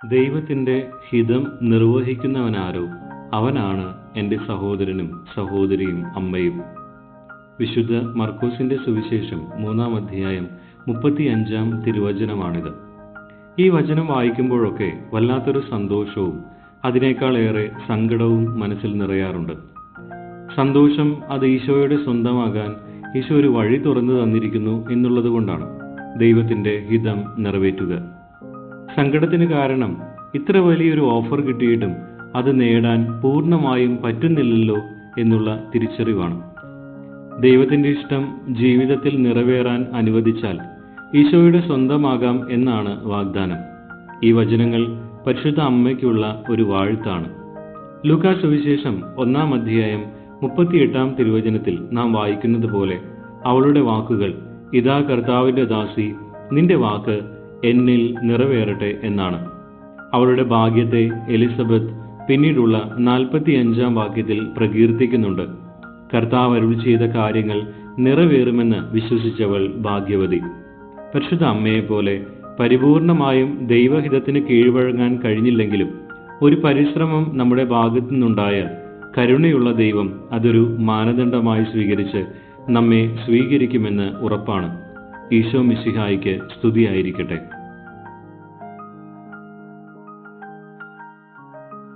ദൈവത്തിൻ്റെ ഹിതം നിർവഹിക്കുന്നവനാരോ അവനാണ് എൻ്റെ സഹോദരനും സഹോദരിയും അമ്മയും. വിശുദ്ധ മർക്കോസിൻ്റെ സുവിശേഷം 3-ാം അധ്യായം 35-ാം തിരുവചനമാണിത്. ഈ വചനം വായിക്കുമ്പോഴൊക്കെ വല്ലാത്തൊരു സന്തോഷവും അതിനേക്കാളേറെ സങ്കടവും മനസ്സിൽ നിറയാറുണ്ട്. സന്തോഷം അത് ഈശോയുടെ സ്വന്തമാകാൻ ഈശോ ഒരു വഴി തുറന്നു തന്നിരിക്കുന്നു എന്നുള്ളത് കൊണ്ടാണ് ദൈവത്തിൻ്റെ ഹിതം നിറവേറ്റുക. സങ്കടത്തിന് കാരണം ഇത്ര വലിയൊരു ഓഫർ കിട്ടിയിട്ടും അത് നേടാൻ പൂർണ്ണമായും പറ്റുന്നില്ലല്ലോ എന്നുള്ള തിരിച്ചറിവാണ്. ദൈവത്തിൻ്റെ ഇഷ്ടം ജീവിതത്തിൽ നിറവേറാൻ അനുവദിച്ചാൽ ഈശോയുടെ സ്വന്തമാകാം എന്നാണ് വാഗ്ദാനം. ഈ വചനങ്ങൾ പരിശുദ്ധ അമ്മയ്ക്കുള്ള ഒരു വാഴ്ത്താണ്. ലൂക്കാ സുവിശേഷം 1-ാം അധ്യായം 38-ാം തിരുവചനത്തിൽ നാം വായിക്കുന്നത് പോലെ അവളുടെ വാക്കുകൾ, ഇതാ കർത്താവിൻ്റെ ദാസി, നിന്റെ വാക്ക് എന്നിൽ നിറവേറട്ടെ എന്നാണ്. അവളുടെ ഭാഗ്യത്തെ എലിസബത്ത് പിന്നീടുള്ള 45-ാം വാക്യത്തിൽ പ്രകീർത്തിക്കുന്നുണ്ട്. കർത്താവ് അരുളി ചെയ്ത കാര്യങ്ങൾ നിറവേറുമെന്ന് വിശ്വസിച്ചവൾ ഭാഗ്യവതി. പരിശുദ്ധ അമ്മയെപ്പോലെ പരിപൂർണമായും ദൈവഹിതത്തിന് കീഴ്വഴങ്ങാൻ കഴിഞ്ഞില്ലെങ്കിലും ഒരു പരിശ്രമം നമ്മുടെ ഭാഗത്തു നിന്നുണ്ടായാൽ കരുണയുള്ള ദൈവം അതൊരു മാനദണ്ഡമായി സ്വീകരിച്ച് നമ്മെ സ്വീകരിക്കുമെന്ന് ഉറപ്പാണ്. ഈശോ മിശിഹായ്ക്ക് സ്തുതിയായിരിക്കട്ടെ.